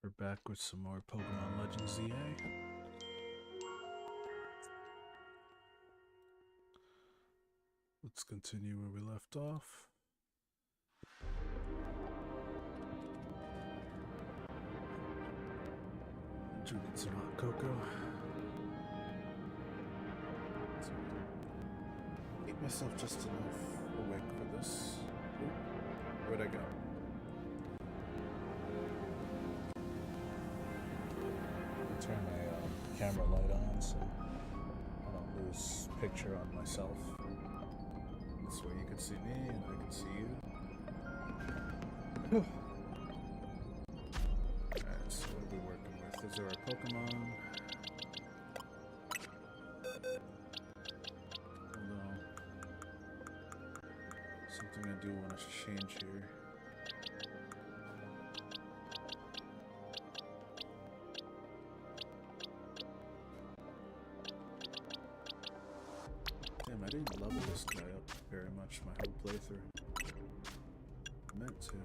We're back with some more Pokemon Legends ZA. Let's continue where we left off. Drinking some hot cocoa. Keep myself just enough awake for this. Ooh, where'd I go? Turn my camera light on so I don't lose picture on myself. This way you can see me and I can see you. Alright, so what are we working with? These are our Pokemon. Hold on. Something I do want to change here. Damn, I didn't level this guy up very much my whole playthrough. I meant to.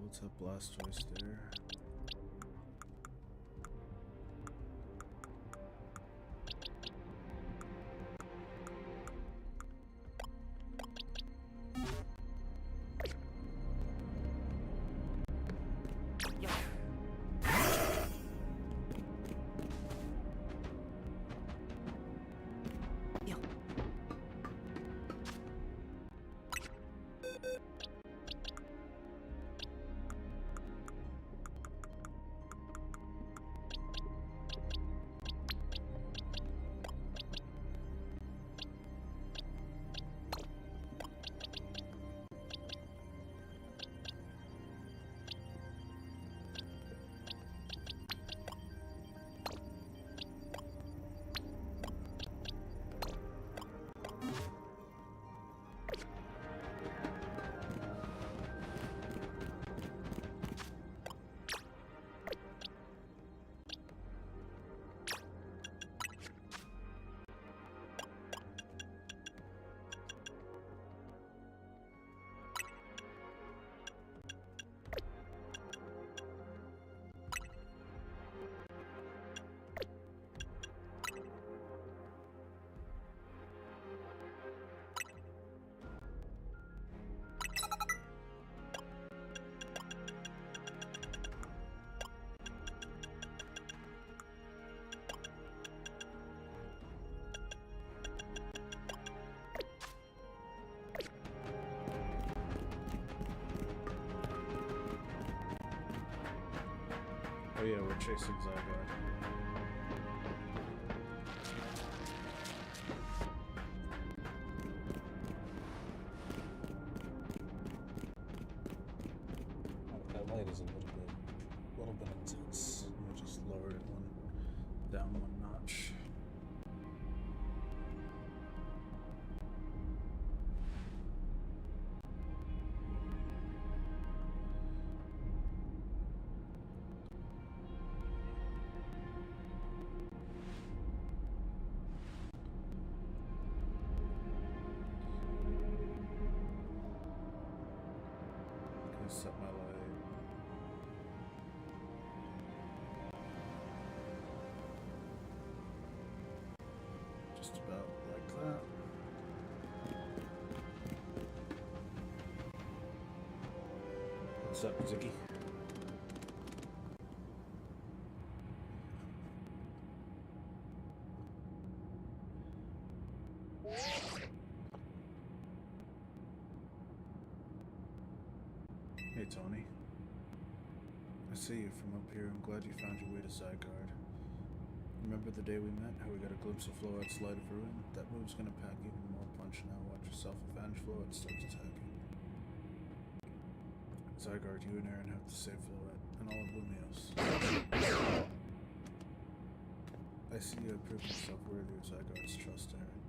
What's up, Blastoise there? Oh yeah, we're chasing Zygarde. Oh, that light is a little bit intense. Let me just lower it down one notch. Set my light. Just about like that. What's up, Ziggy? Hey, Tony. I see you from up here. I'm glad you found your way to Zygarde. Remember the day we met? How we got a glimpse of Floette's Light of Ruin? That move's gonna pack even more punch now. Watch yourself. Avenge Floette starts attacking. Zygarde, you and Aaron have to save Floette and all of Lumios. I see you have proved yourself worthy of Zygarde's trust, Aaron.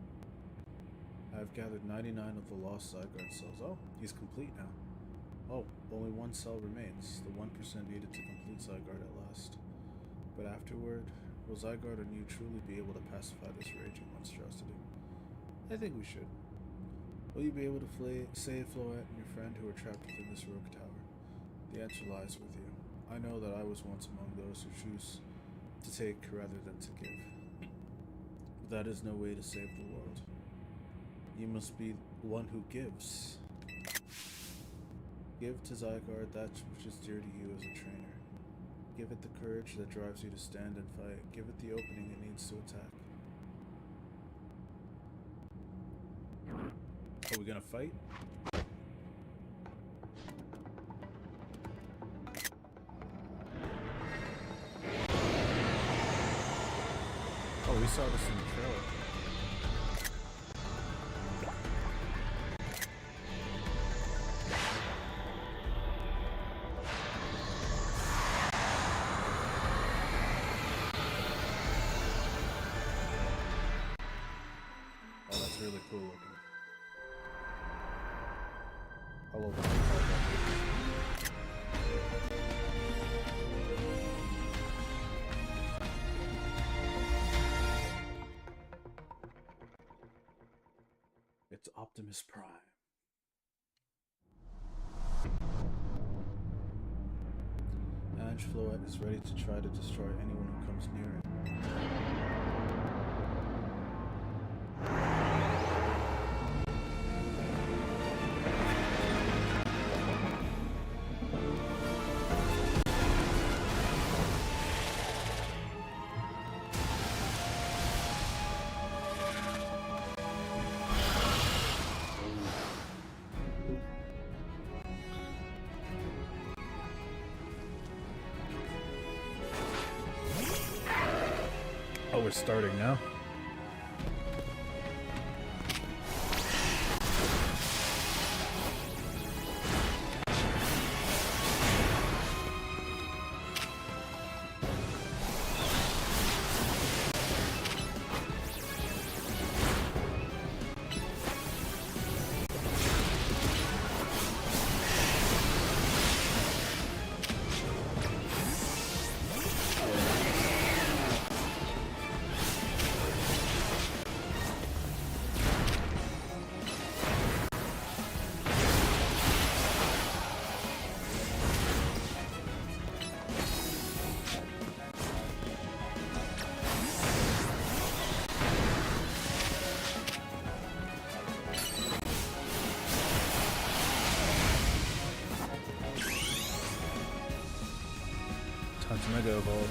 I've gathered 99 of the lost Zygarde cells. Oh, he's complete now. Oh, only one cell remains, the 1% needed to complete Zygarde at last. But afterward, will Zygarde and you truly be able to pacify this raging monstrosity? I think we should. Will you be able to save Floette and your friend who are trapped within this rogue tower? The answer lies with you. I know that I was once among those who choose to take rather than to give. But that is no way to save the world. You must be one who gives. Give to Zygarde that which is dear to you as a trainer. Give it the courage that drives you to stand and fight. Give it the opening it needs to attack. Are we gonna fight? Oh, we saw this in the trailer. Oh, that's really cool looking. All over the It's Optimus Prime. Ange Floette is ready to try to destroy anyone who comes near it. Oh, we're starting now. Time to Mega Evolve.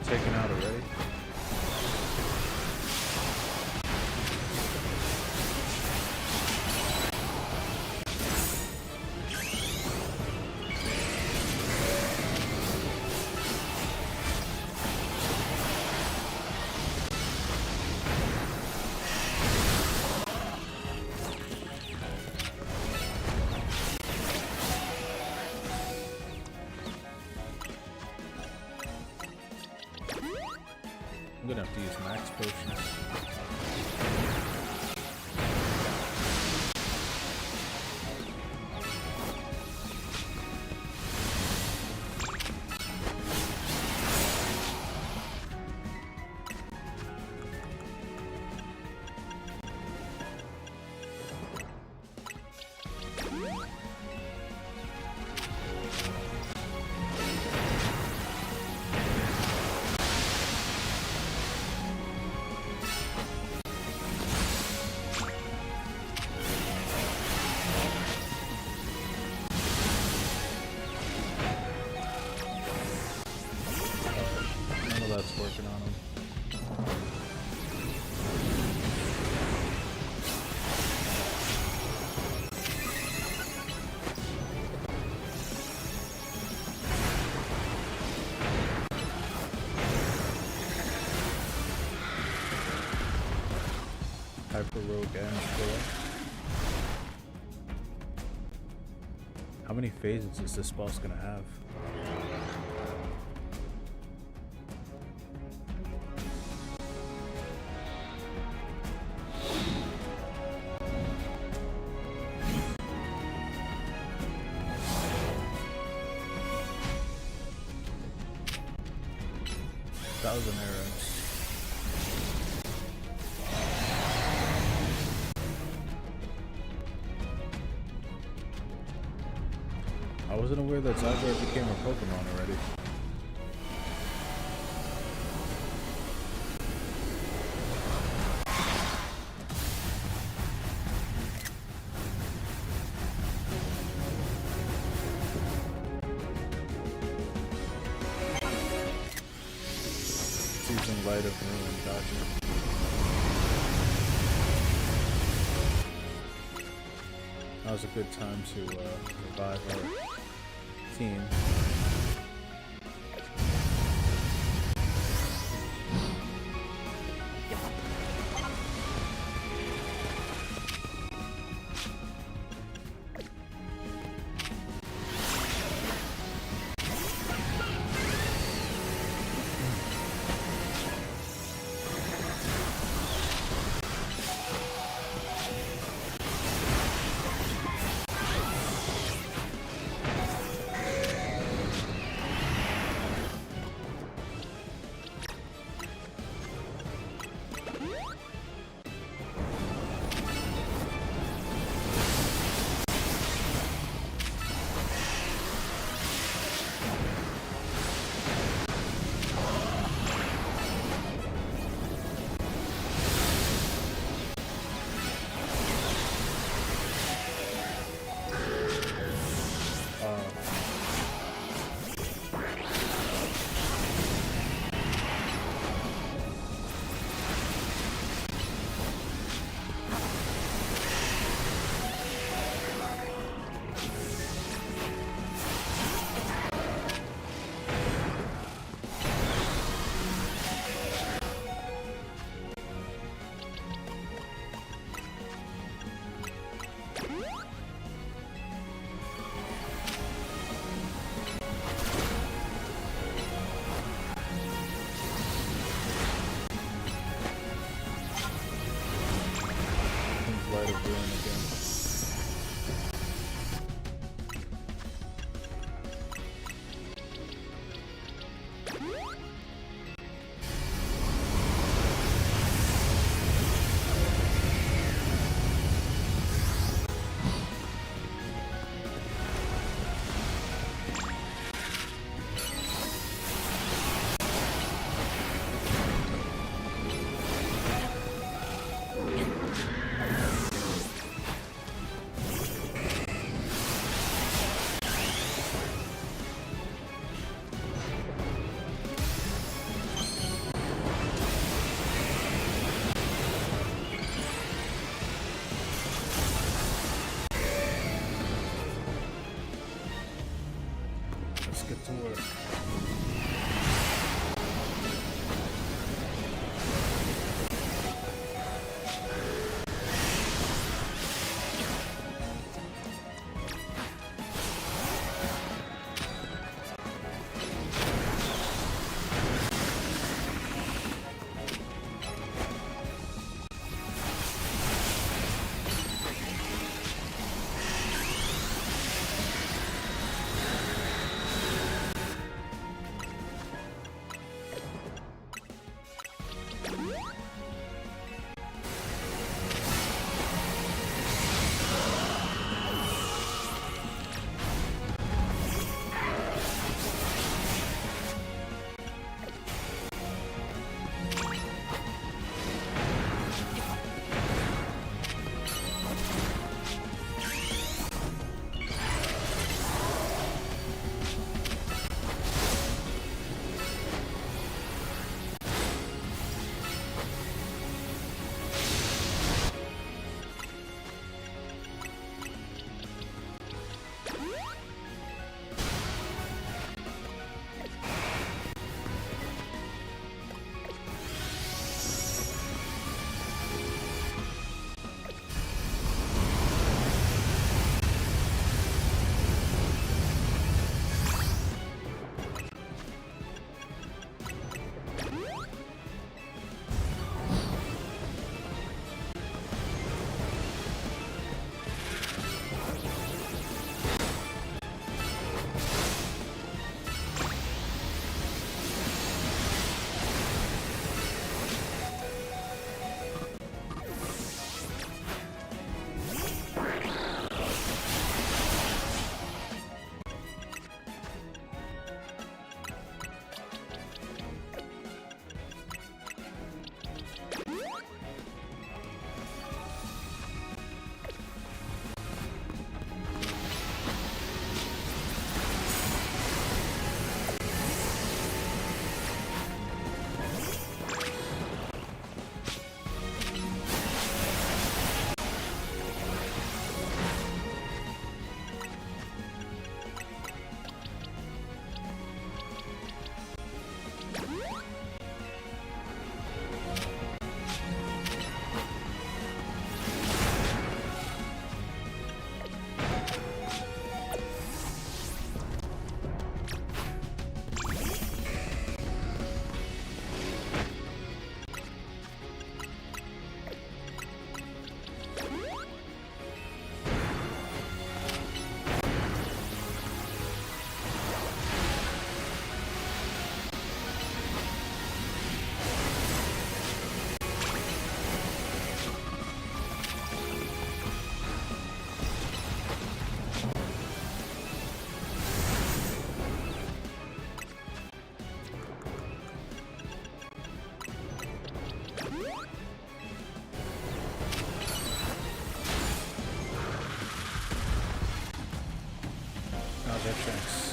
Taken out already. I'm gonna have to use max potions. Hyper Rogue and Squirrel. How many phases is this boss gonna have? Thousand arrows. I wasn't aware that Zygarde became a Pokemon already. It's using Light of Ruin, gotcha. That was a good time to revive our team. Light of Ruin again. Let's get to work. thanks.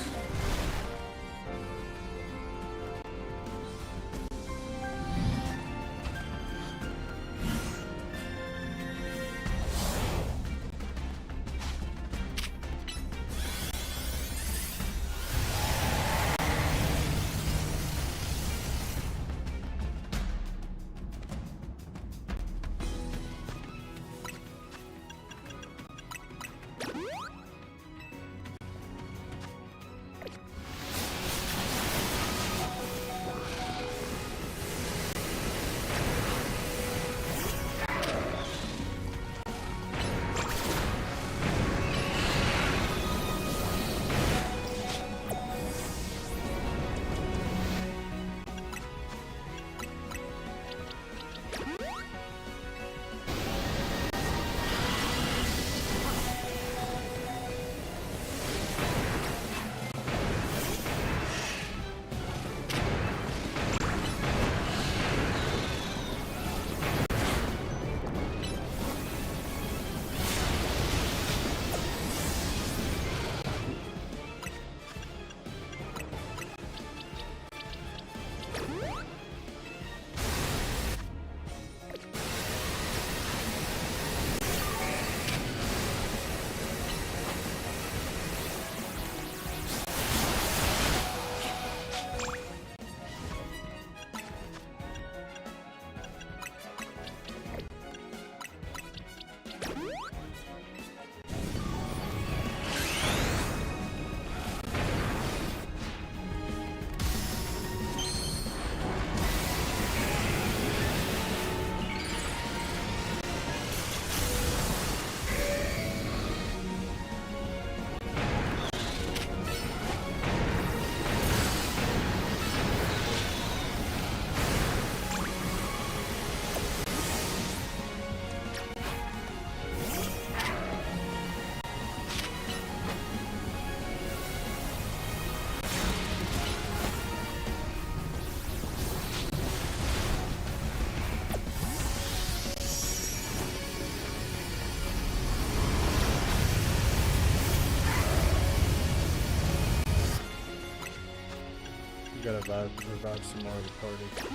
Gotta revive some more of the party.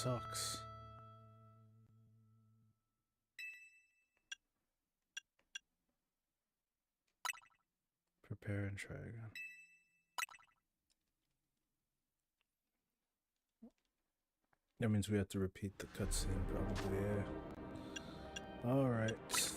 sucks. Prepare and try again. That means we have to repeat the cutscene, probably, yeah. Alright, so...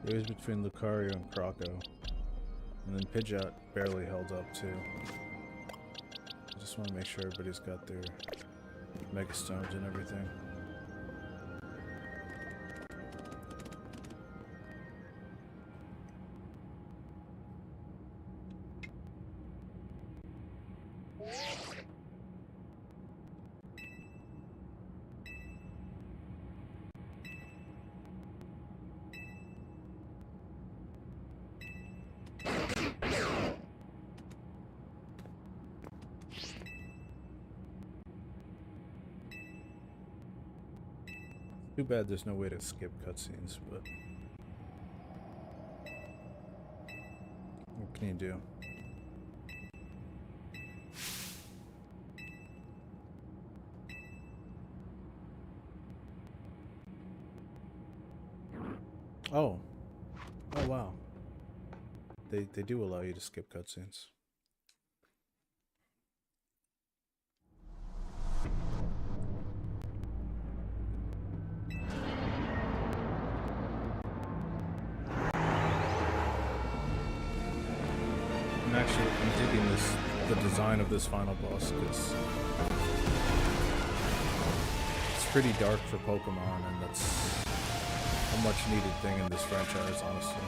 It was between Lucario and Croco. And then Pidgeot barely held up too. I just want to make sure everybody's got their Mega Stones and everything. Too bad there's no way to skip cutscenes, but what can you do? Oh. Oh wow. They do allow you to skip cutscenes. I'm digging the design of this final boss because it's pretty dark for Pokemon, and that's a much needed thing in this franchise, honestly.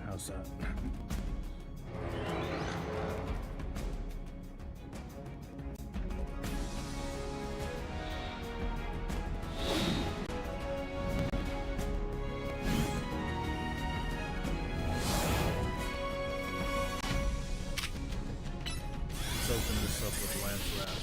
How's that? Let's open this up with Lance Wrath.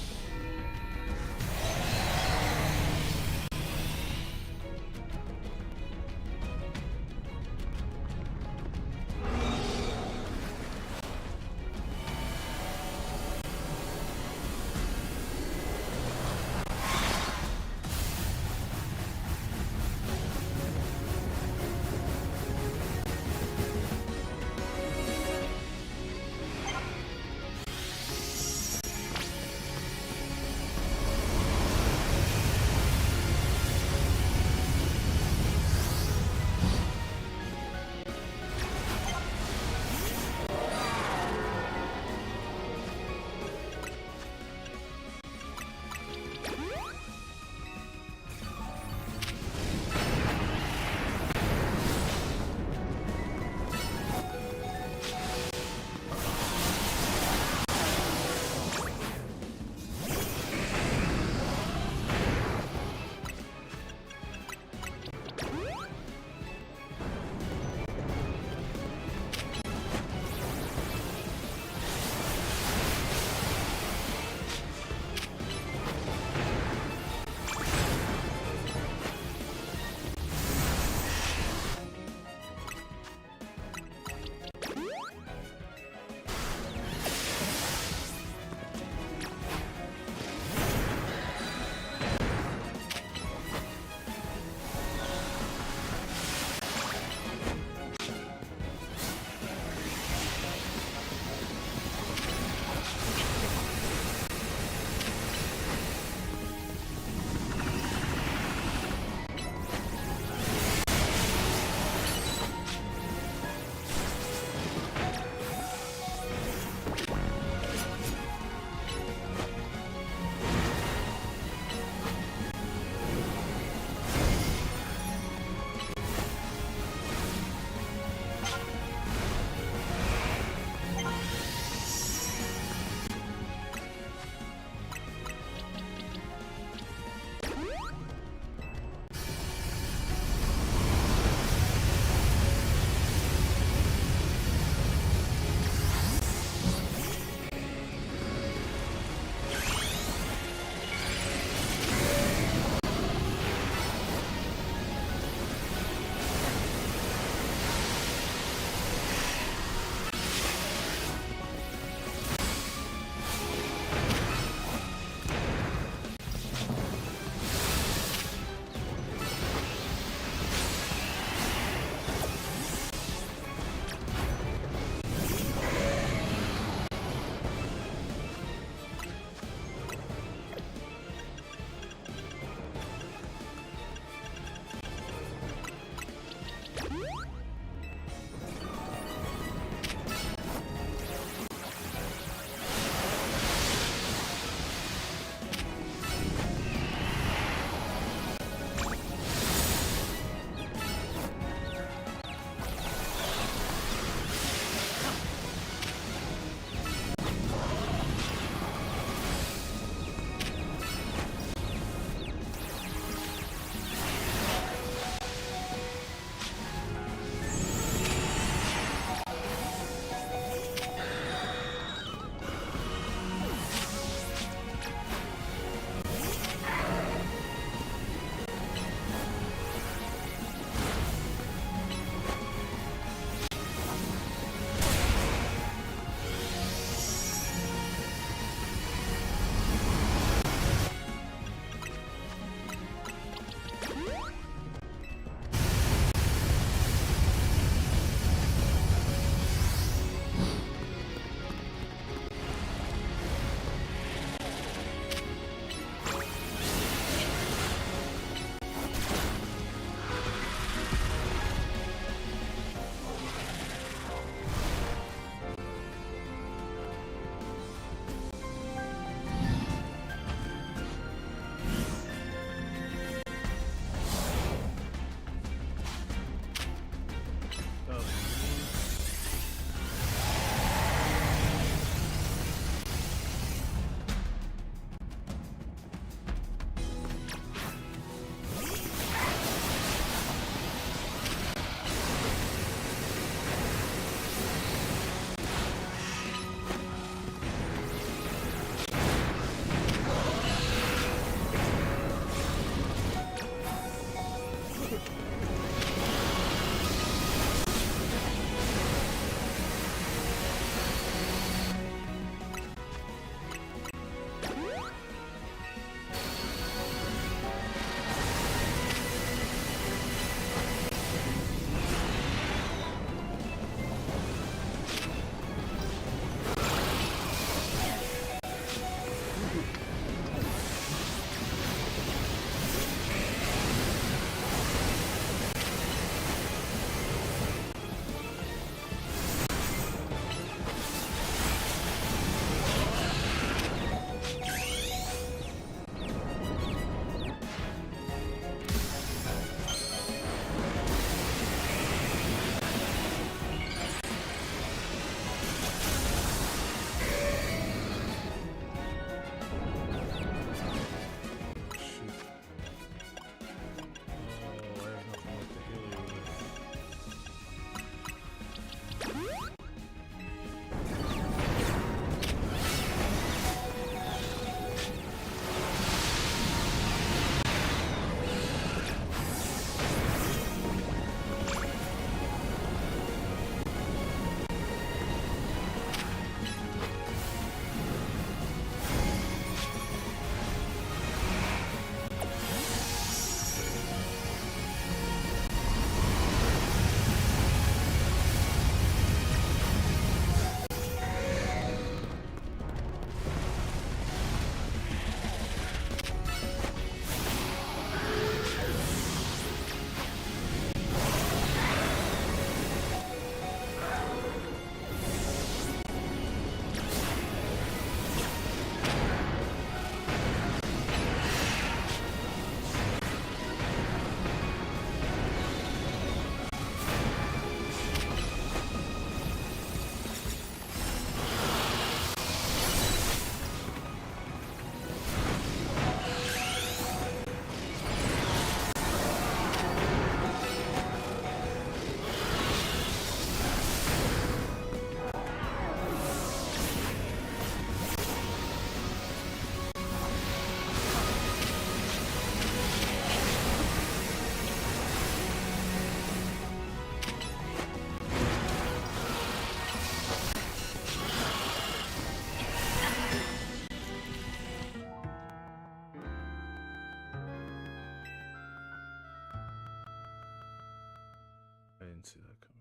didn't see that coming.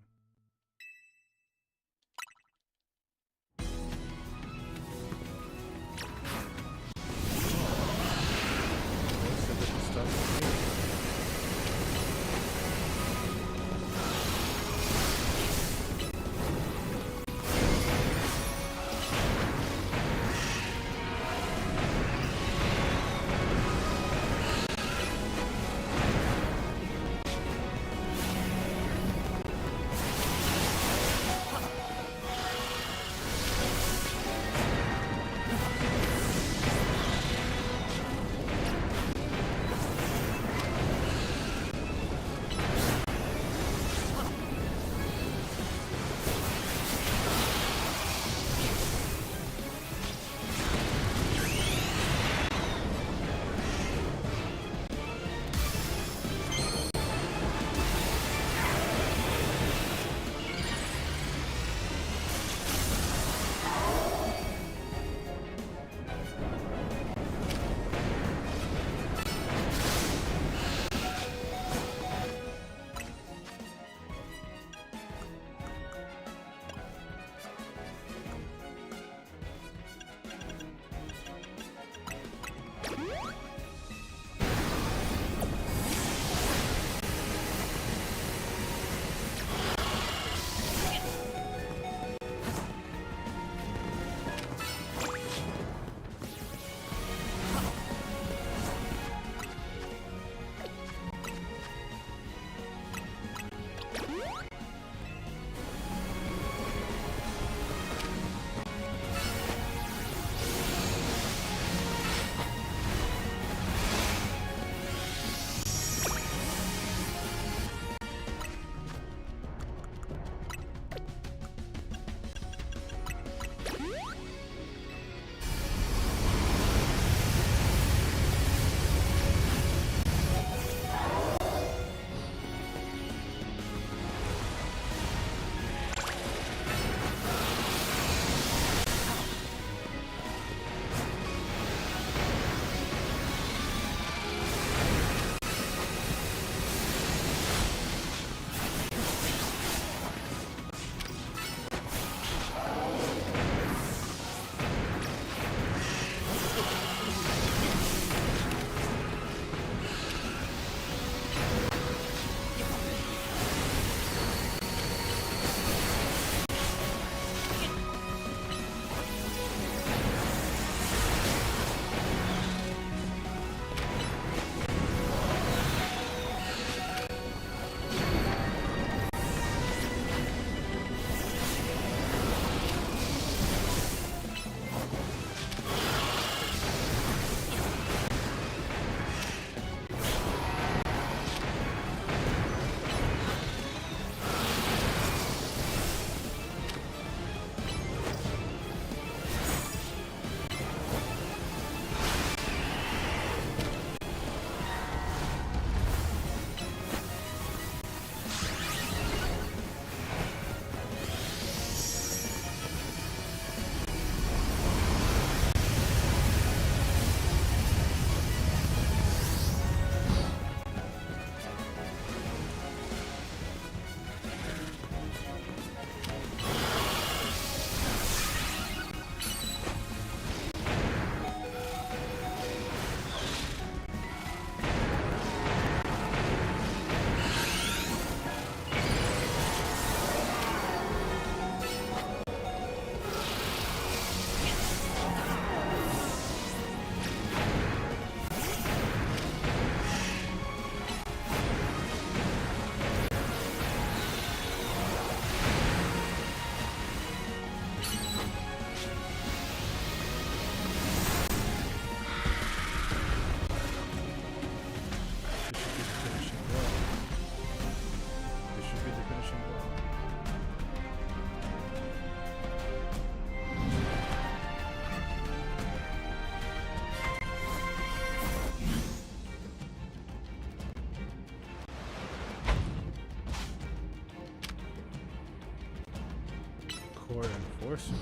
Core Enforcer.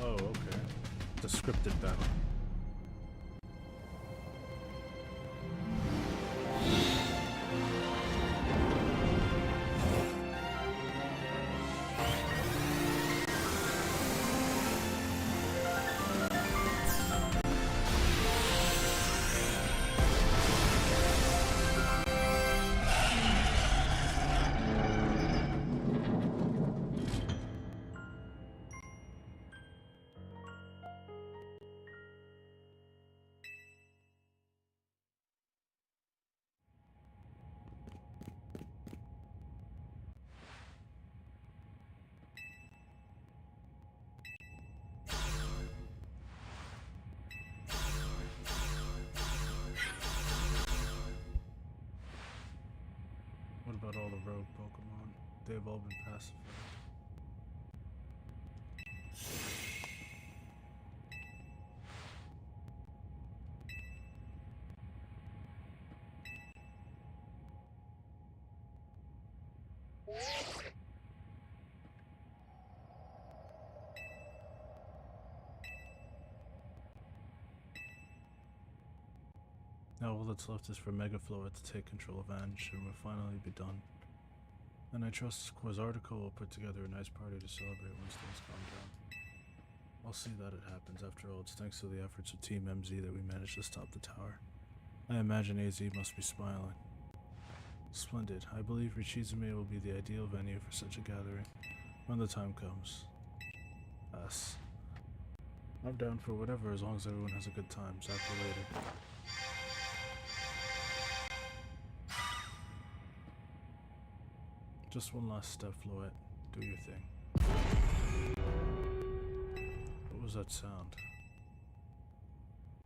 Oh, okay. The scripted battle. about all the rogue Pokemon? They've all been pacified. Now all that's left is for Megafloa to take control of Ange, and we'll finally be done. And I trust Quasartico will put together a nice party to celebrate once things calm down. I'll see that it happens. After all, it's thanks to the efforts of Team MZ that we managed to stop the tower. I imagine AZ must be smiling. Splendid. I believe Richizume will be the ideal venue for such a gathering when the time comes. Us. I'm down for whatever as long as everyone has a good time. Zap you later. Just one last step, Floette. Do your thing. What was that sound?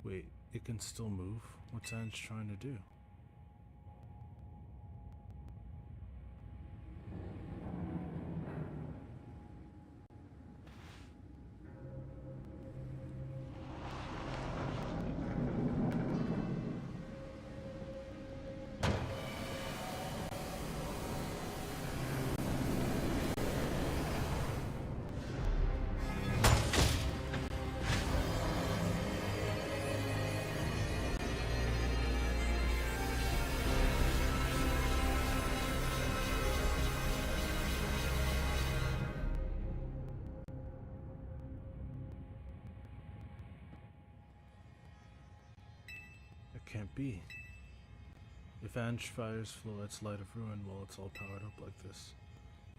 Wait, it can still move? What's Ange trying to do? Can't be. If Ange fires Floette's Light of Ruin while it's all powered up like this,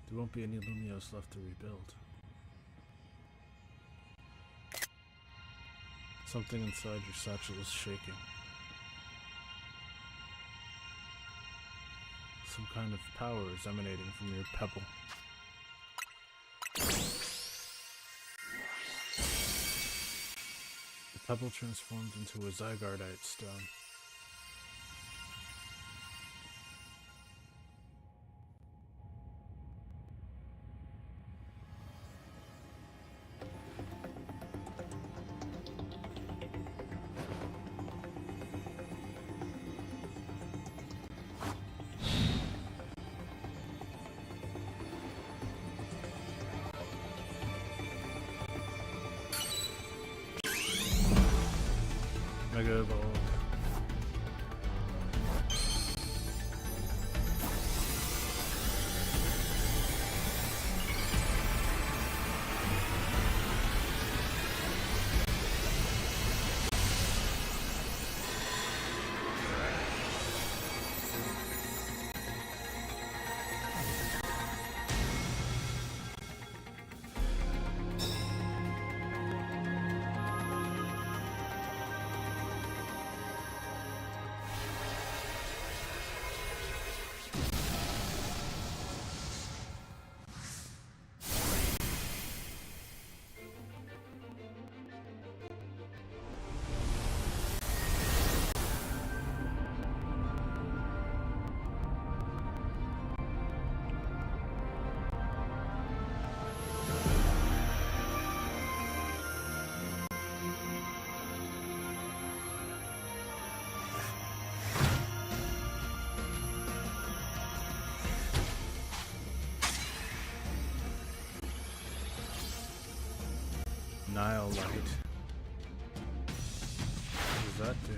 there won't be any Lumios left to rebuild. Something inside your satchel is shaking. Some kind of power is emanating from your pebble. The pebble transformed into a Zygarde stone. Mega Evolve. Nile Light. What does that do?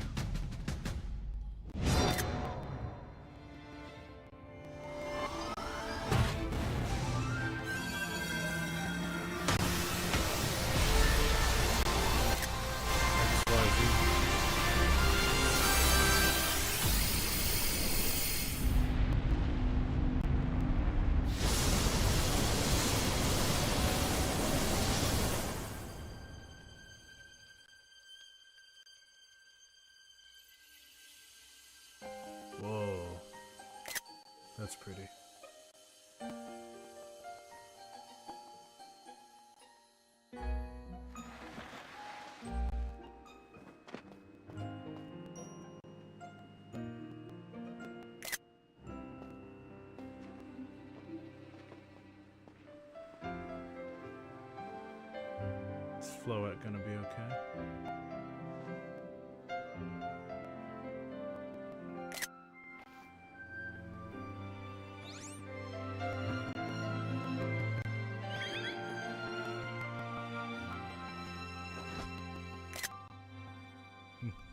Whoa, that's pretty. Floette gonna be okay?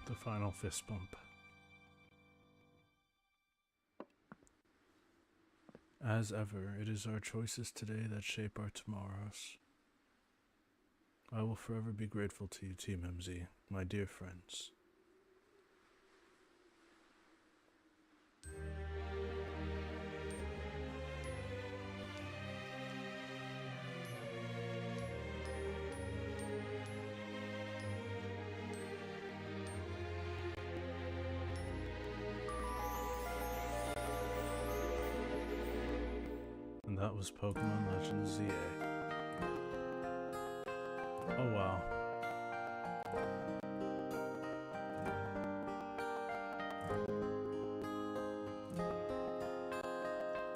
The final fist bump. As ever, it is our choices today that shape our tomorrows. I will forever be grateful to you, Team MZ, my dear friends. And that was Pokemon Legends ZA. Oh wow.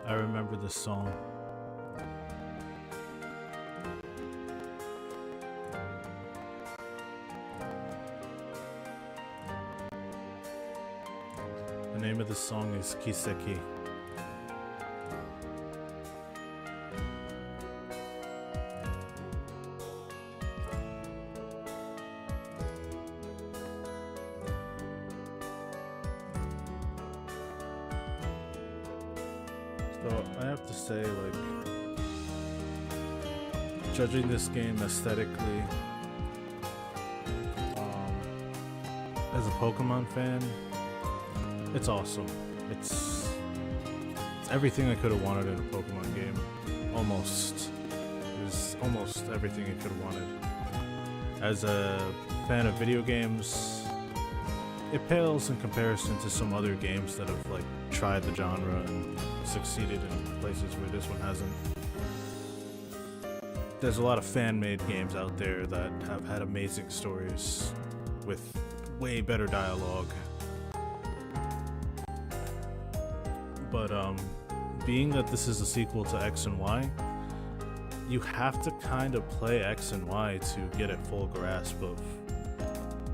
I remember this song. The name of the song is Kiseki. So I have to say, like, judging this game aesthetically, as a Pokemon fan, it's awesome. It's everything I could have wanted in a Pokemon game. Almost. It's almost everything I could have wanted. As a fan of video games, it pales in comparison to some other games that have, like, tried the genre and succeeded in places where this one hasn't. There's a lot of fan-made games out there that have had amazing stories with way better dialogue. But being that this is a sequel to X and Y, you have to kind of play X and Y to get a full grasp of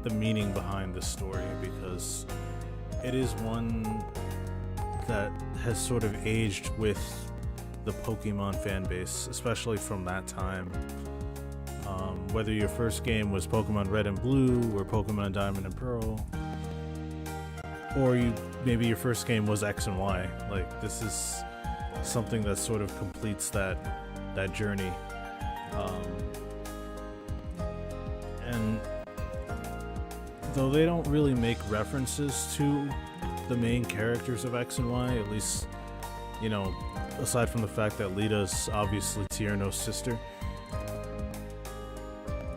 the meaning behind the story, because it is one that has sort of aged with the Pokemon fan base, especially from that time. Whether your first game was Pokemon Red and Blue or Pokemon Diamond and Pearl, or maybe your first game was X and Y, like, this is something that sort of completes that journey. And though they don't really make references to the main characters of X and Y, at least, you know, aside from the fact that Lita's obviously Tierno's sister,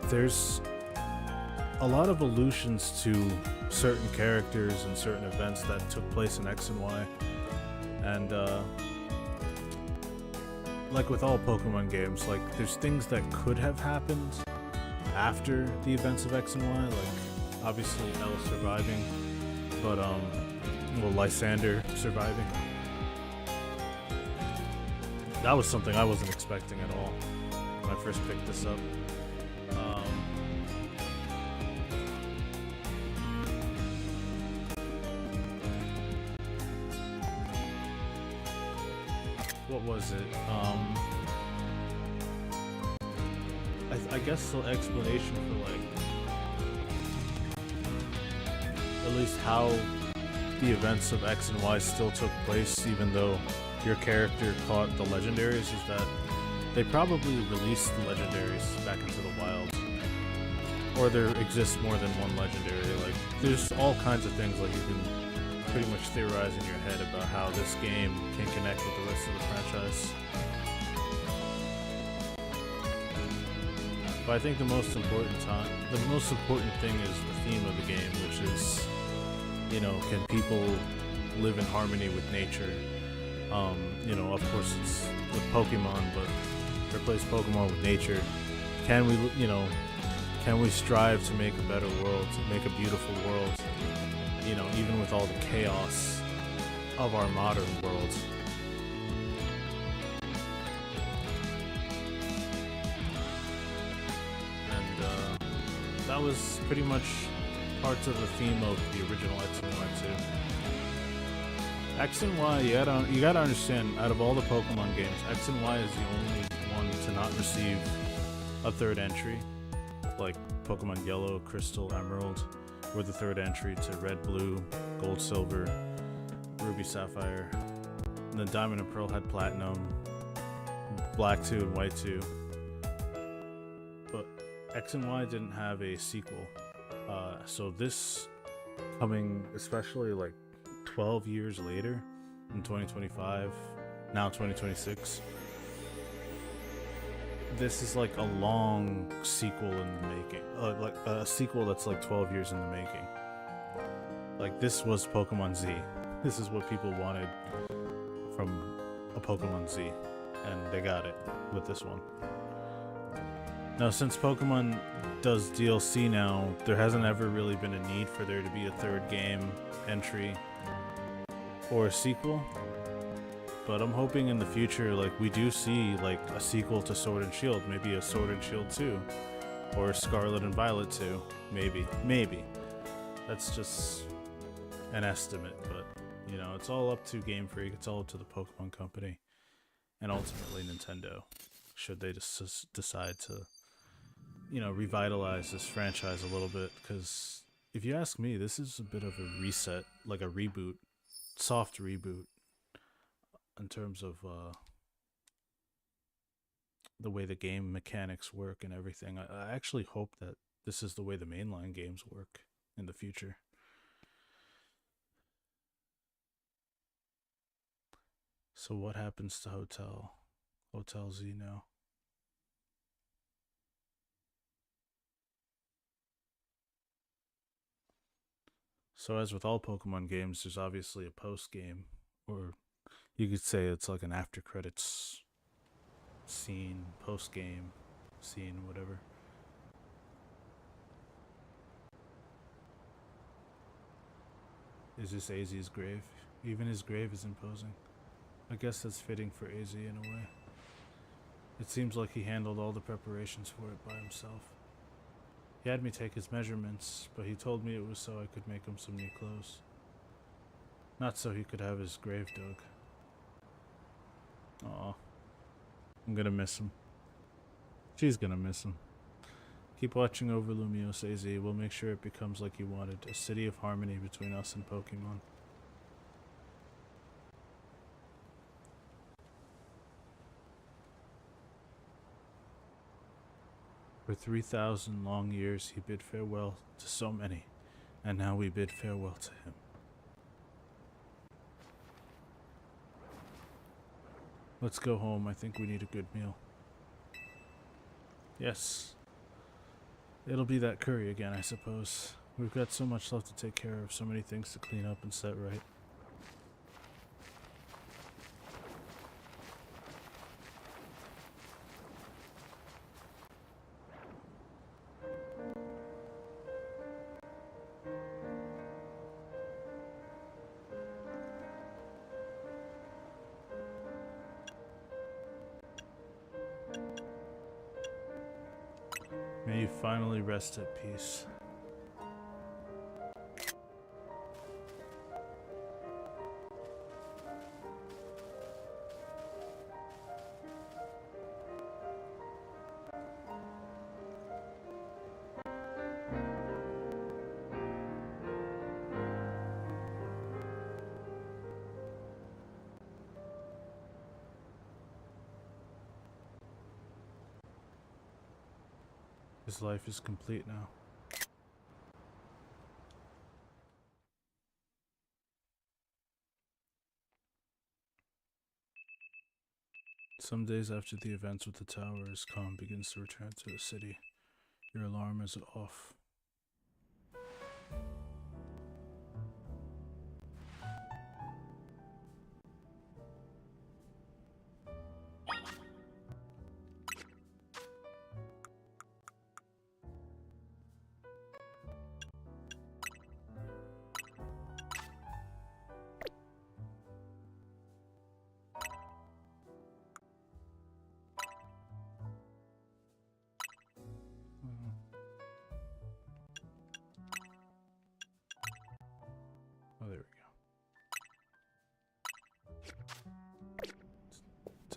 there's a lot of allusions to certain characters and certain events that took place in X and Y. And like with all Pokemon games, like, there's things that could have happened after the events of X and Y, like obviously Elle surviving, but well, Lysander surviving. That was something I wasn't expecting at all when I first picked this up. What was it? I guess the explanation for, like, at least how the events of X and Y still took place even though your character caught the legendaries, is that they probably released the legendaries back into the wild, or there exists more than one legendary. Like, there's all kinds of things, like, you can pretty much theorize in your head about how this game can connect with the rest of the franchise. But I think the most important thing is the theme of the game, which is, you know, can people live in harmony with nature? You know, of course it's with Pokemon, but replace Pokemon with nature. Can we, you know, can we strive to make a better world, to make a beautiful world? You know, even with all the chaos of our modern world. And that was pretty much parts of the theme of the original X and Y too. X and Y, you gotta understand, out of all the Pokemon games, X and Y is the only one to not receive a third entry. Like Pokemon Yellow, Crystal, Emerald were the third entry to Red, Blue, Gold, Silver, Ruby, Sapphire. And then Diamond and Pearl had Platinum, Black 2 and White 2. But X and Y didn't have a sequel. So this coming, especially like 12 years later, in 2025, now 2026, this is like a long sequel in the making. Like a sequel that's like 12 years in the making. Like this was Pokemon Z. This is what people wanted from a Pokemon Z, and they got it with this one. Now, since Pokemon does DLC now, there hasn't ever really been a need for there to be a third game entry or a sequel. But I'm hoping in the future, like, we do see, like, a sequel to Sword and Shield. Maybe a Sword and Shield 2. Or Scarlet and Violet 2. Maybe. Maybe. That's just an estimate, but, you know, it's all up to Game Freak. It's all up to the Pokemon Company. And ultimately Nintendo. Should they just decide to, you know, revitalize this franchise a little bit. Because if you ask me, this is a bit of a reset. Like a reboot. Soft reboot. In terms of the way the game mechanics work and everything. I actually hope that this is the way the mainline games work in the future. So what happens to Hotel Z now? So as with all Pokemon games, there's obviously a post-game, or you could say it's like an after credits scene, post game scene, whatever. Is this AZ's grave? Even his grave is imposing. I guess that's fitting for AZ in a way. It seems like he handled all the preparations for it by himself. He had me take his measurements, but he told me it was so I could make him some new clothes. Not so he could have his grave dug. Aw. I'm gonna miss him. She's gonna miss him. Keep watching over Lumiose AZ. We'll make sure it becomes like you wanted. A city of harmony between us and Pokemon. For 3,000 long years he bid farewell to so many, and now we bid farewell to him. Let's go home. I think we need a good meal. Yes. It'll be that curry again, I suppose. We've got so much left to take care of, so many things to clean up and set right. May you finally rest at peace. His life is complete now. Some days after the events with the tower, as calm begins to return to the city, your alarm is off.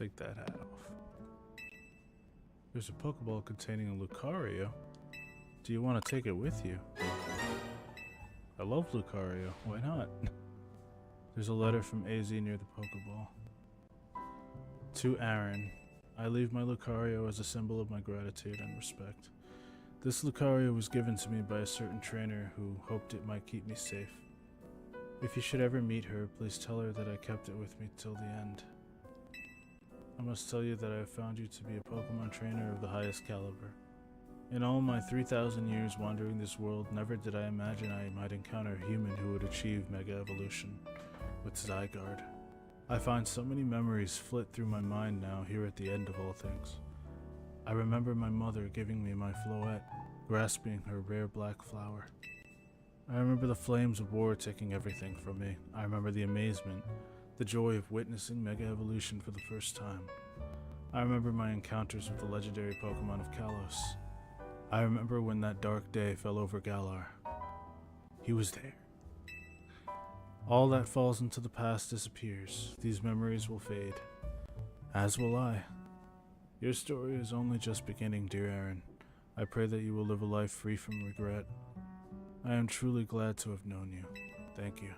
take that hat off. There's a Pokeball containing a Lucario. Do you want to take it with you? I love Lucario. Why not? There's a letter from AZ near the Pokeball. To Aaron, I leave my Lucario as a symbol of my gratitude and respect. This Lucario was given to me by a certain trainer who hoped it might keep me safe. If you should ever meet her, please tell her that I kept it with me till the end. I must tell you that I have found you to be a Pokemon trainer of the highest caliber. In all my 3,000 years wandering this world, never did I imagine I might encounter a human who would achieve Mega Evolution with Zygarde. I find so many memories flit through my mind now, here at the end of all things. I remember my mother giving me my Floette, grasping her rare black flower. I remember the flames of war taking everything from me. I remember the amazement, the joy of witnessing Mega Evolution for the first time. I remember my encounters with the legendary Pokemon of Kalos. I remember when that dark day fell over Galar. He was there. All that falls into the past disappears. These memories will fade. As will I. Your story is only just beginning, dear Aaron. I pray that you will live a life free from regret. I am truly glad to have known you. Thank you.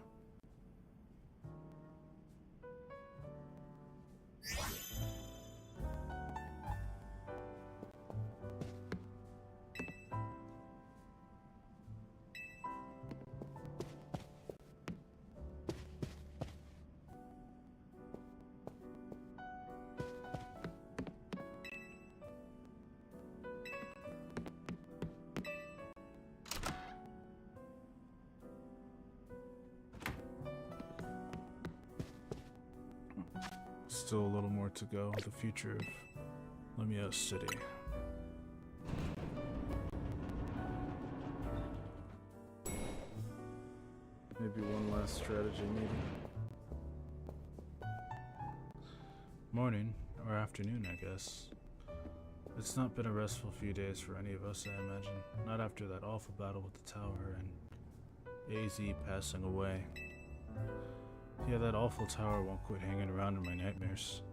Still a little more to go. The future of Lumiose City. Maybe one last strategy meeting. Morning, or afternoon, I guess. It's not been a restful few days for any of us, I imagine. Not after that awful battle with the tower and AZ passing away. Yeah, that awful tower won't quit hanging around in my nightmares.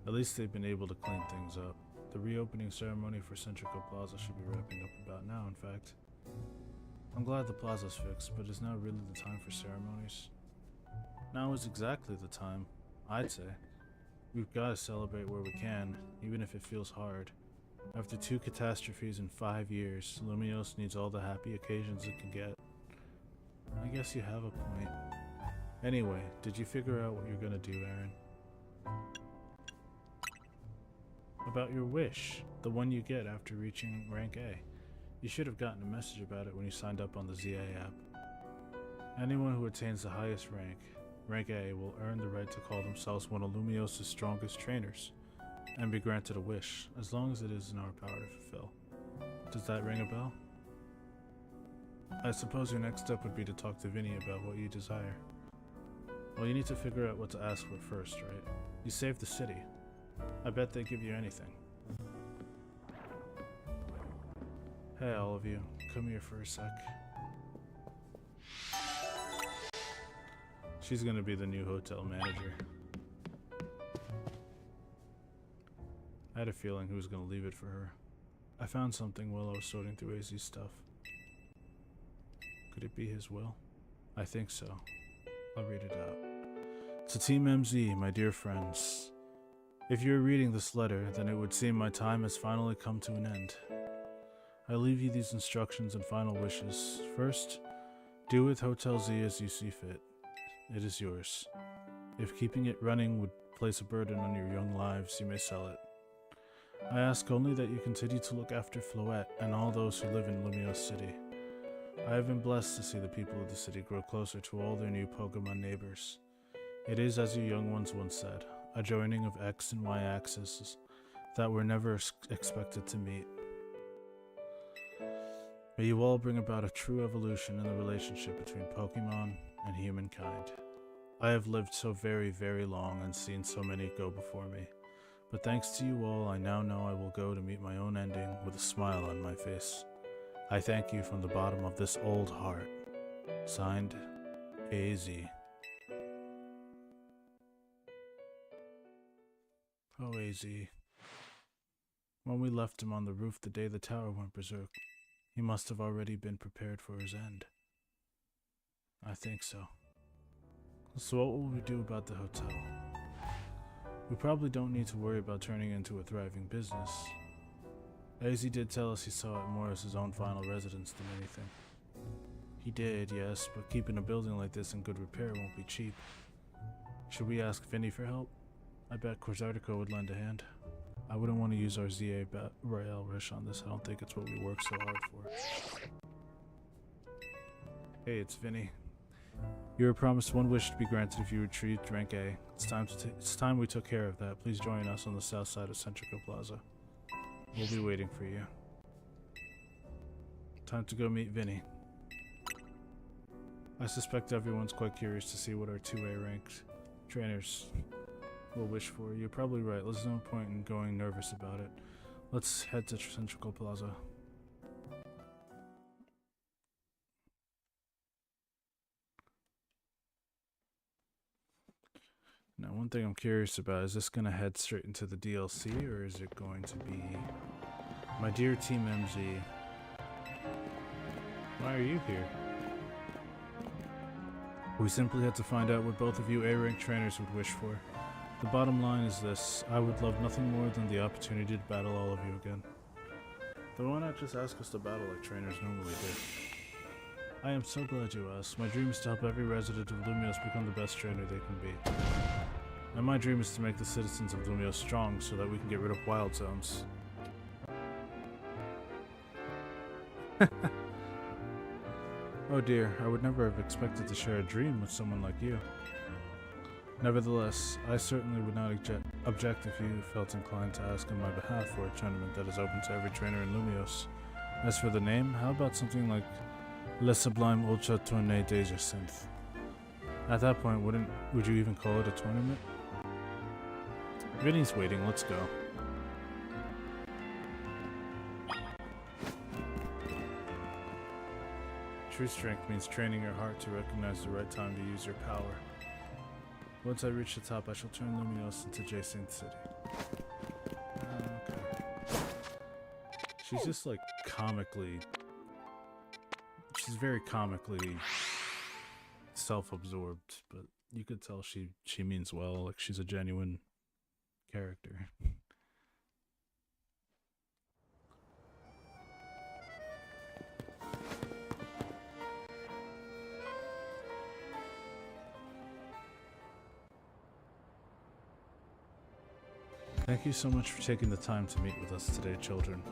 At least they've been able to clean things up. The reopening ceremony for Centrico Plaza should be wrapping up about now, in fact. I'm glad the plaza's fixed, but is now really the time for ceremonies? Now is exactly the time, I'd say. We've got to celebrate where we can, even if it feels hard. After 2 catastrophes in 5 years, Lumiose needs all the happy occasions it can get. I guess you have a point. Anyway, did you figure out what you're gonna do, Aaron? About your wish, the one you get after reaching rank A. You should have gotten a message about it when you signed up on the ZA app. Anyone who attains the highest rank, rank A, will earn the right to call themselves one of Lumiose's strongest trainers, and be granted a wish, as long as it is in our power to fulfill. Does that ring a bell? I suppose your next step would be to talk to Vinny about what you desire. Well, you need to figure out what to ask for first, right? You saved the city. I bet they give you anything. Hey, all of you. Come here for a sec. She's gonna be the new hotel manager. I had a feeling who was gonna leave it for her. I found something while I was sorting through AZ's stuff. Could it be his will? I think so. I'll read it out. To Team MZ, my dear friends. If you are reading this letter, then it would seem my time has finally come to an end. I leave you these instructions and final wishes. First, do with Hotel Z as you see fit. It is yours. If keeping it running would place a burden on your young lives, you may sell it. I ask only that you continue to look after Floette and all those who live in Lumiose City. I have been blessed to see the people of the city grow closer to all their new Pokemon neighbors. It is, as you young ones once said, a joining of X and Y axes that were never expected to meet. May you all bring about a true evolution in the relationship between Pokemon and humankind. I have lived so very, very long and seen so many go before me, but thanks to you all, I now know I will go to meet my own ending with a smile on my face. I thank you from the bottom of this old heart. Signed, AZ. Oh, AZ. When we left him on the roof the day the tower went berserk, he must have already been prepared for his end. I think so. So what will we do about the hotel? We probably don't need to worry about turning it into a thriving business. AZ did tell us he saw it more as his own final residence than anything. He did, yes, but keeping a building like this in good repair won't be cheap. Should we ask Vinny for help? I bet Quasartico would lend a hand. I wouldn't want to use our ZA Royale Rush on this. I don't think it's what we worked so hard for. Hey, it's Vinny. You were promised one wish to be granted if you retrieved rank A. It's time we took care of that. Please join us on the south side of Centrico Plaza. We'll be waiting for you. Time to go meet Vinny. I suspect everyone's quite curious to see what our 2A ranked trainers will wish for. You're probably right. There's no point in going nervous about it. Let's head to Centrico Plaza. Now, one thing I'm curious about, is this going to head straight into the DLC, or is it going to be... My dear Team MZ, why are you here? We simply had to find out what both of you A-rank trainers would wish for. The bottom line is this: I would love nothing more than the opportunity to battle all of you again. Then why not just ask us to battle like trainers normally do? I am so glad you asked. My dream is to help every resident of Lumios become the best trainer they can be. And my dream is to make the citizens of Lumios strong so that we can get rid of wild zones. Oh dear, I would never have expected to share a dream with someone like you. Nevertheless, I certainly would not object if you felt inclined to ask on my behalf for a tournament that is open to every trainer in Lumios. As for the name, how about something like Le Sublime Ultra Tournée des Jacinth? At that point, would you even call it a tournament? Vinny's waiting, let's go. True strength means training your heart to recognize the right time to use your power. Once I reach the top, I shall turn Lumios into Jacinth City. Okay. She's just like comically... She's very comically self-absorbed, but you could tell she means well, like she's a genuine character. Thank you so much for taking the time to meet with us today, children.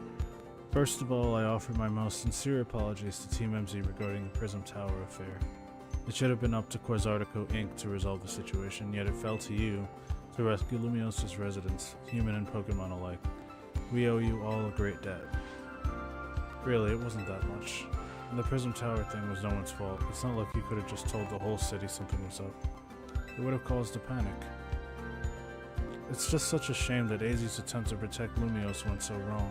First of all, I offer my most sincere apologies to Team MZ regarding the Prism Tower affair. It should have been up to Quasartico Inc. to resolve the situation, yet it fell to you to rescue Lumios' residents, human and Pokemon alike. We owe you all a great debt. Really, it wasn't that much. And the Prism Tower thing was no one's fault. It's not like you could have just told the whole city something was up. It would have caused a panic. It's just such a shame that AZ's attempt to protect Lumios went so wrong.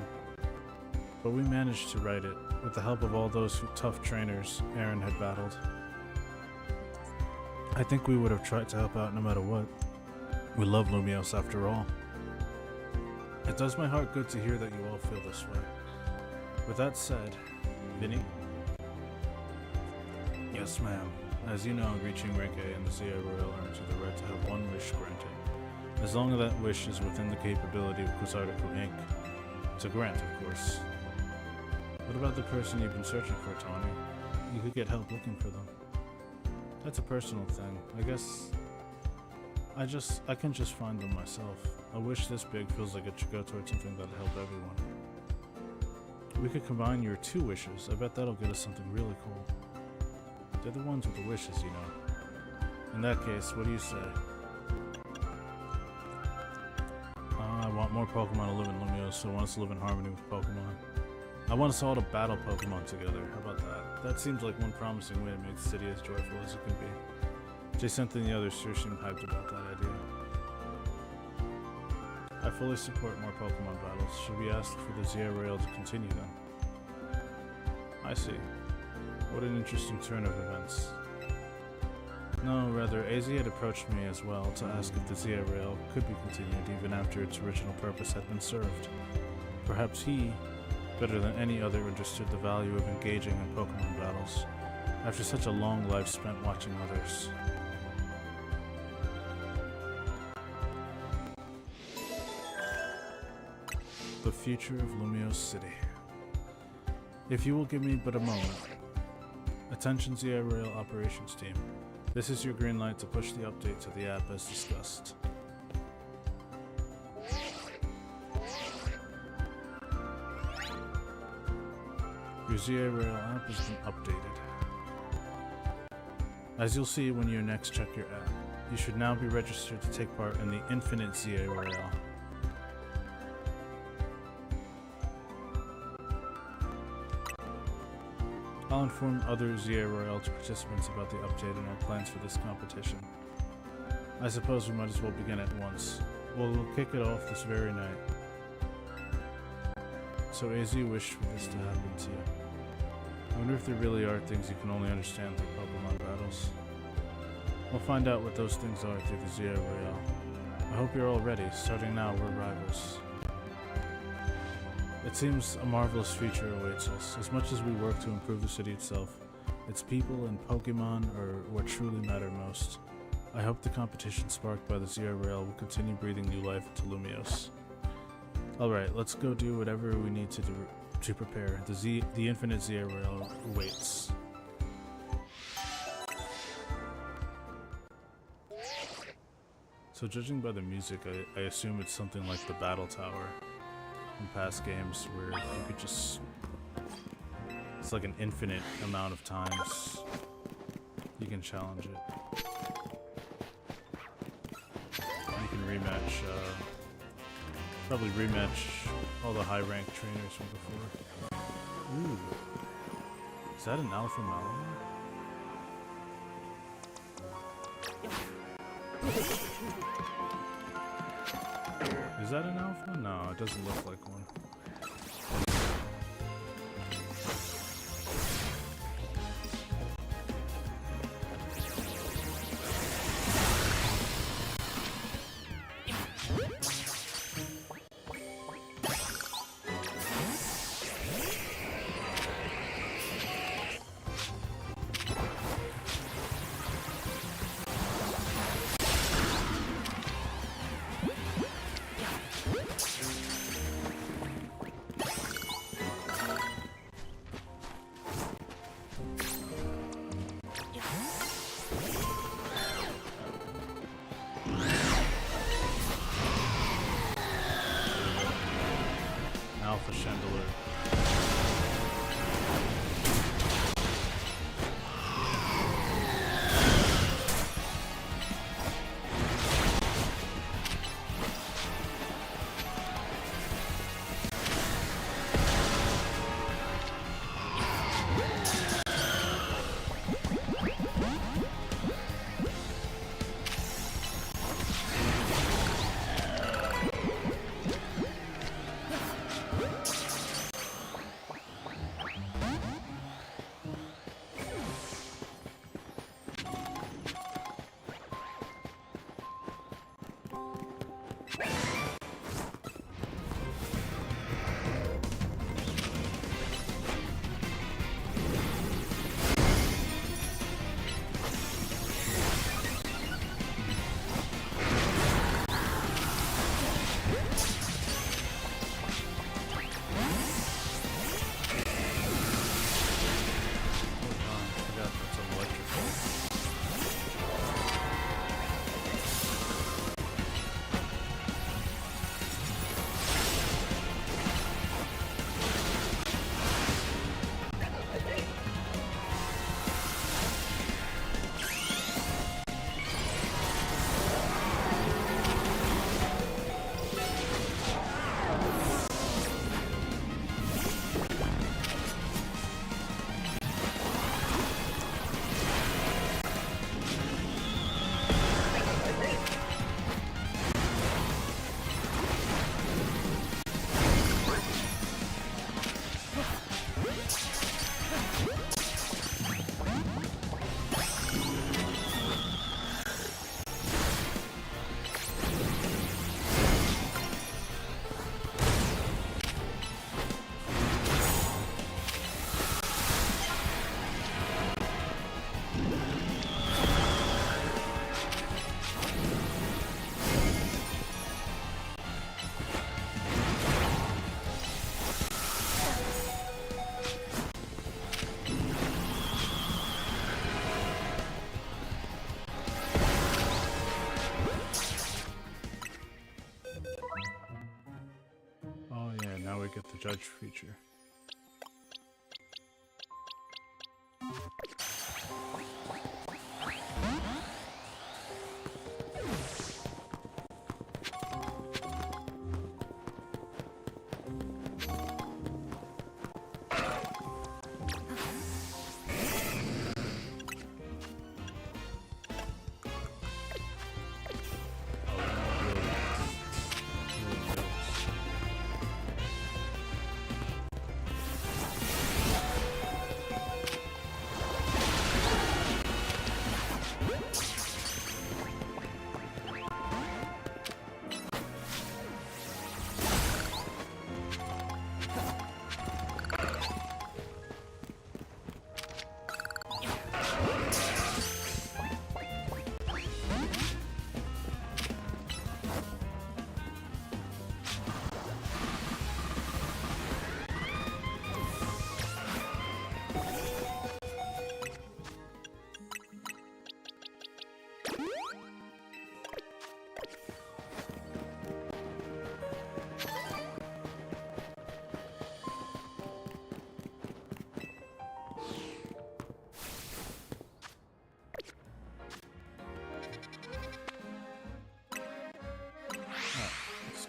But we managed to right it, with the help of all those tough trainers Aaron had battled. I think we would have tried to help out no matter what. We love Lumios after all. It does my heart good to hear that you all feel this way. With that said, Vinny? Yes, ma'am. As you know, reaching rank A in the ZA Royale earns you the right to have one wish granted. As long as that wish is within the capability of Quasartico Inc. To grant, of course. What about the person you've been searching for, Tawny? You could get help looking for them. That's a personal thing. I guess... I can just find them myself. A wish this big feels like it should go towards something that'll help everyone. We could combine your 2 wishes. I bet that'll get us something really cool. They're the ones with the wishes, you know. In that case, what do you say? I want more Pokemon to live in Lumios, so I want us to live in harmony with Pokemon. I want us all to battle Pokemon together. How about that? That seems like one promising way to make the city as joyful as it can be. Jacinth and the others sure seem hyped about that idea. I fully support more Pokemon battles. Should we ask for the ZA Royale to continue then? I see. What an interesting turn of events. No, rather, AZ had approached me as well to ask if the Zia Rail could be continued even after its original purpose had been served. Perhaps he, better than any other, understood the value of engaging in Pokemon battles after such a long life spent watching others. The future of Lumiose City. If you will give me but a moment. Attention Zia Rail operations team. This is your green light to push the update to the app as discussed. Your Zia Rail app has been updated. As you'll see when you next check your app, you should now be registered to take part in the Infinite Zia Rail. I'll inform other Zia Royale participants about the update and our plans for this competition. I suppose we might as well begin at once. We'll kick it off this very night. So AZ wished for this to happen to you. I wonder if there really are things you can only understand through Pokemon battles. We'll find out what those things are through the Zia Royale. I hope you're all ready. Starting now, we're rivals. It seems a marvelous future awaits us. As much as we work to improve the city itself, its people and Pokemon are what truly matter most. I hope the competition sparked by the Zia Rail will continue breathing new life into Lumiose. Alright, let's go do whatever we need to do to prepare. The Infinite Zia Rail awaits. So judging by the music, I assume it's something like the Battle Tower in past games where you could just... It's like an infinite amount of times you can challenge it. You can rematch, probably rematch all the high ranked trainers from before. Ooh. Is that an Alpha Malamar? Is that an alpha? No, it doesn't look like one. Alpha Chandelure. get the judge feature.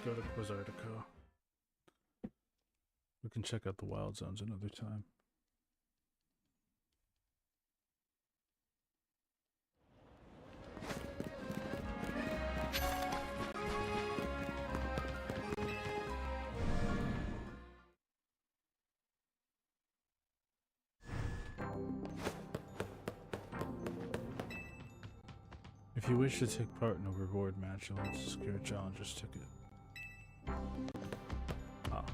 Go to Quizartico. We can check out the wild zones another time. If you wish to take part in a reward match, you'll need to secure a challenger's ticket. Ah.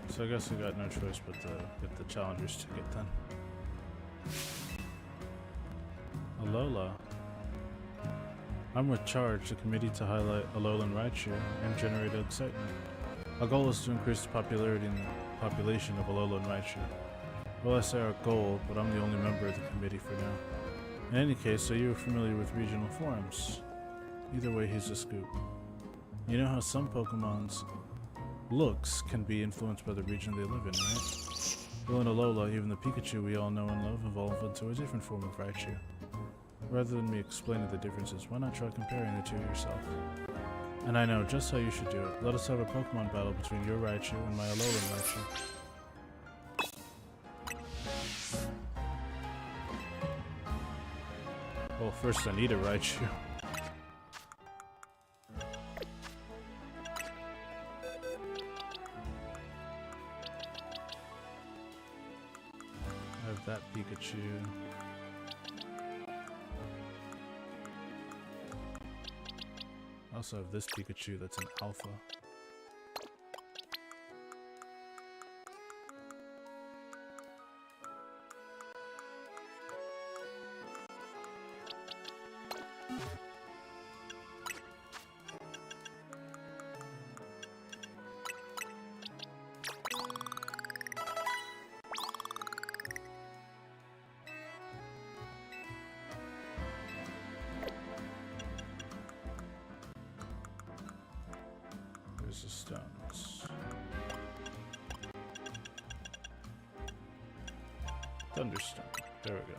So I guess we got no choice but to get the challenger's ticket then. Alola. I'm with Charge, the committee to highlight Alolan Raichu and generate excitement. Our goal is to increase the popularity and population of Alolan Raichu. Well, I say our goal, but I'm the only member of the committee for now. In any case, are you familiar with regional forums? Either way, here's a scoop. You know how some Pokemon's looks can be influenced by the region they live in, right? Well, in Alola, even the Pikachu we all know and love evolve into a different form of Raichu. Rather than me explaining the differences, why not try comparing the two yourself? And I know just how you should do it. Let us have a Pokemon battle between your Raichu and my Alolan Raichu. Well, first I need a Raichu. That Pikachu. I also have this Pikachu that's an alpha. The stones. Thunderstone. There we go.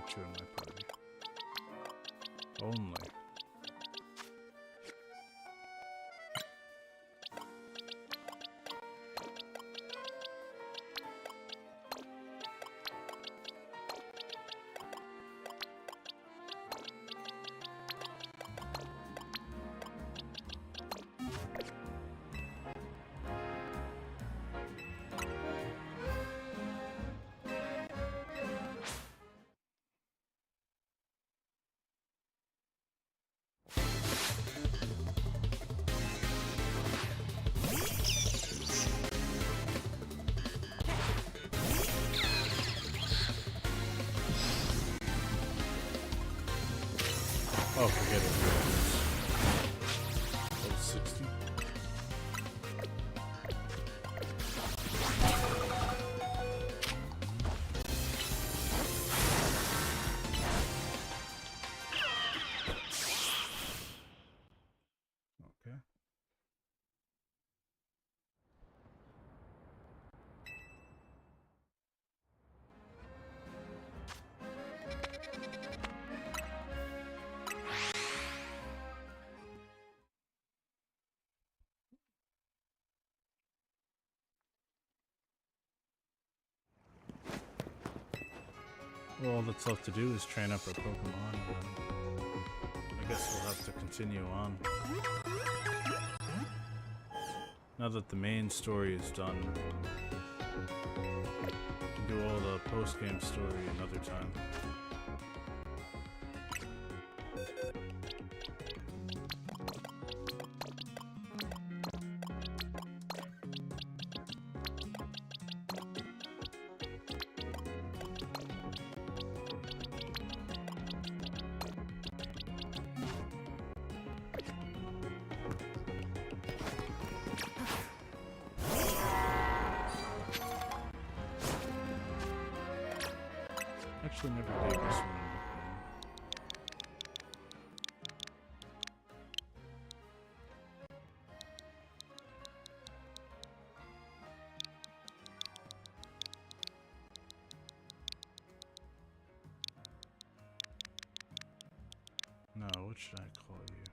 put you in my party. Only. Oh, forget it. Level 60. Okay. Well, all that's left to do is train up our Pokemon, and then I guess we'll have to continue on. Now that the main story is done, we can do all the post-game story another time. Actually, never gave this one a nickname. No, what should I call you?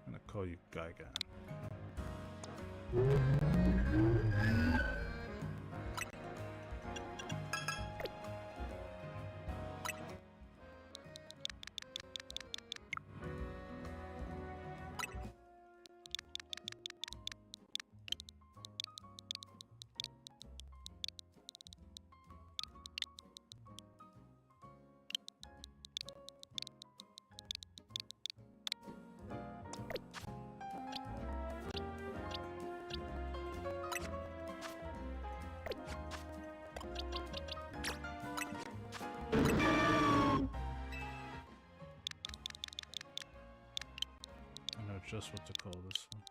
I'm gonna call you Gigan. Just what to call this one.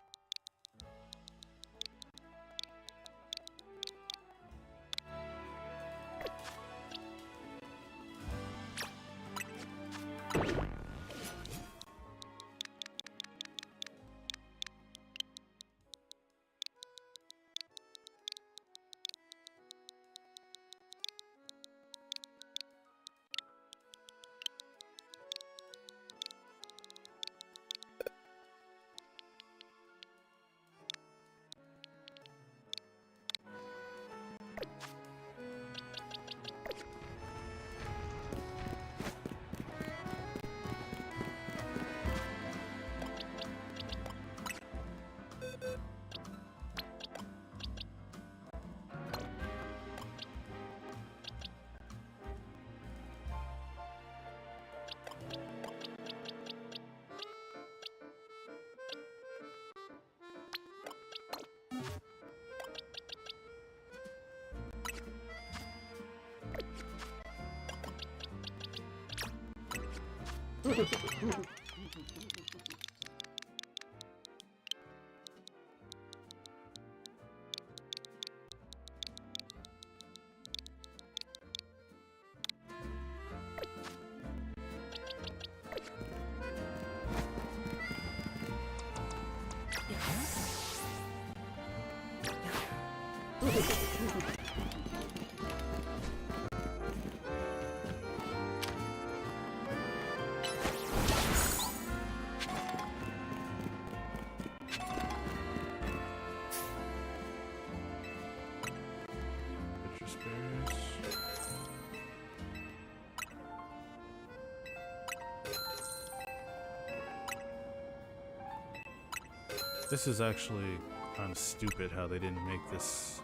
This is actually kind of stupid how they didn't make this.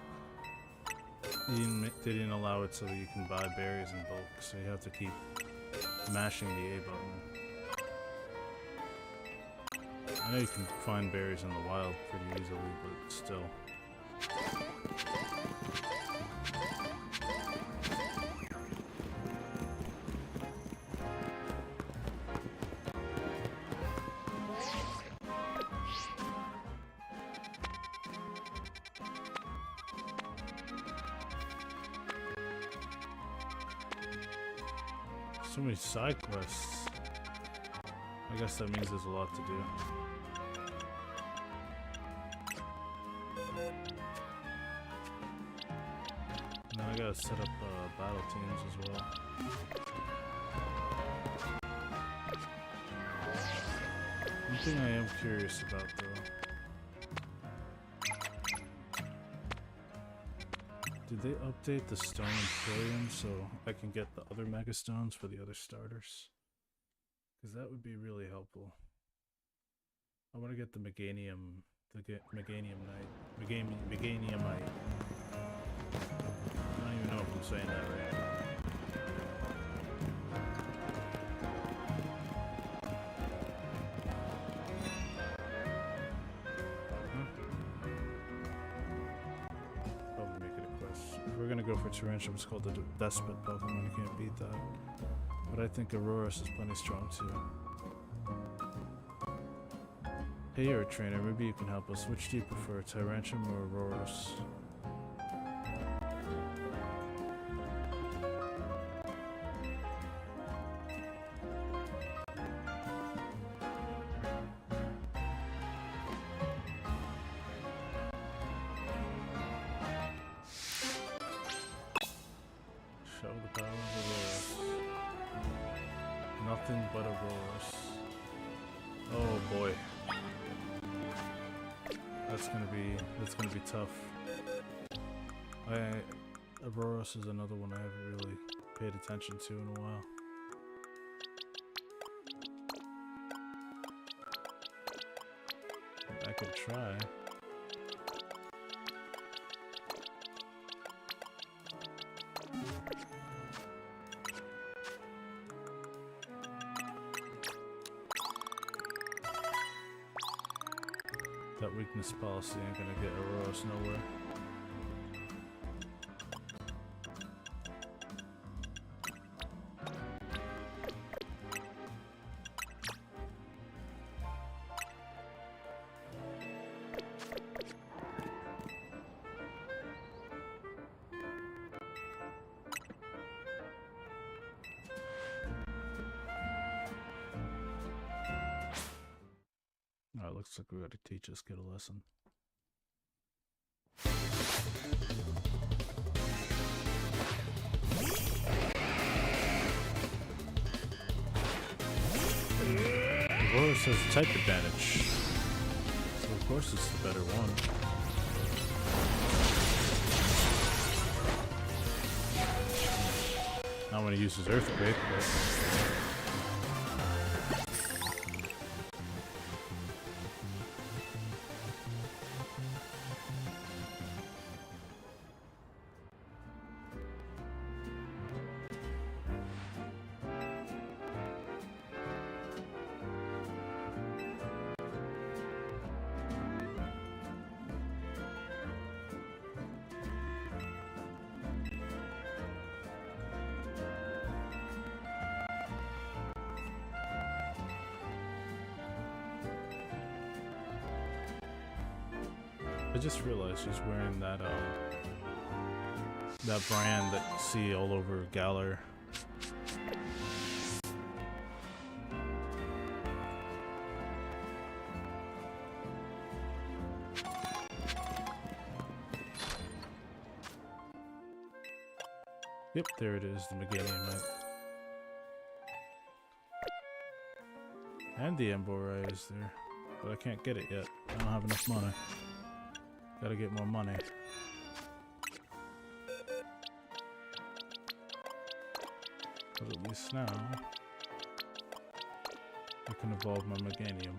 They didn't allow it so that you can buy berries in bulk, so you have to keep mashing the A button. I know you can find berries in the wild pretty easily, but still. So many side quests. I guess that means there's a lot to do. Now I gotta set up battle teams as well. One thing I am curious about though. Did they update the Stone Emporium so I can get the other Mega Stones for the other starters? Because that would be really helpful. I want to get the Meganium, Meganiumite. Meganiumite. I don't even know if I'm saying that right. Go for Tyranium. It's called the Despot Pokemon. You can't beat that. But I think Auroras is plenty strong too. Hey, you're a trainer. Maybe you can help us. Which do you prefer, Tyranium or Auroras? Nothing but Auroras. Oh boy. That's gonna be tough. Auroras is another one I haven't really paid attention to in a while. I could try. That weakness policy ain't gonna get Auroras nowhere. Alright, looks like we gotta teach this kid a lesson. Auroras has type advantage, so of course it's the better one. Not when he uses Earthquake, but... I just realized he's wearing that that brand that you see all over Galar. Yep, there it is, the Meganiumite. And the Emborai is there, but I can't get it yet. I don't have enough money. Gotta get more money. But at least now, I can evolve my Meganium.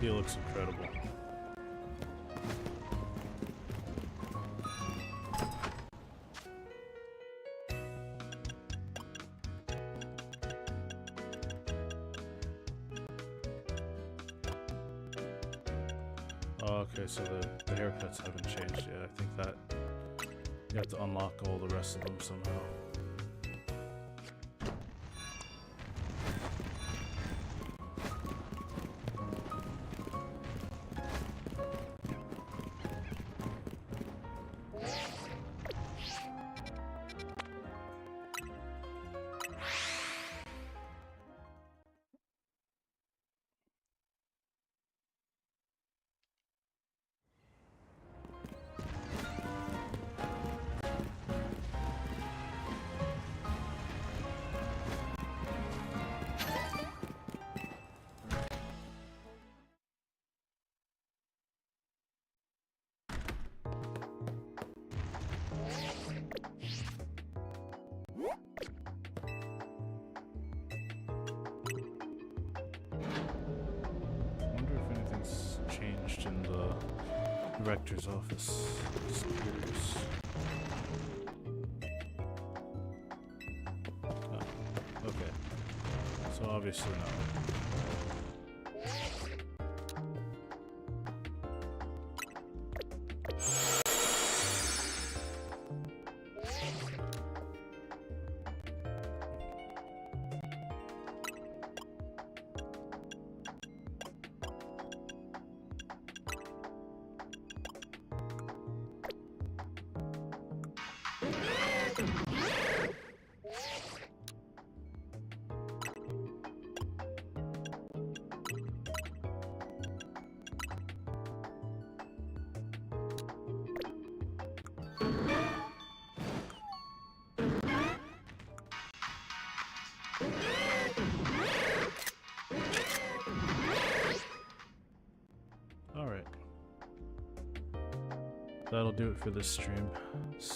He looks incredible. Oh, okay, so the haircuts haven't changed yet. I think that you have to unlock all the rest of them somehow. Changed in the director's office. Just curious. Oh, okay. So obviously not. Alright. That'll do it for this stream. See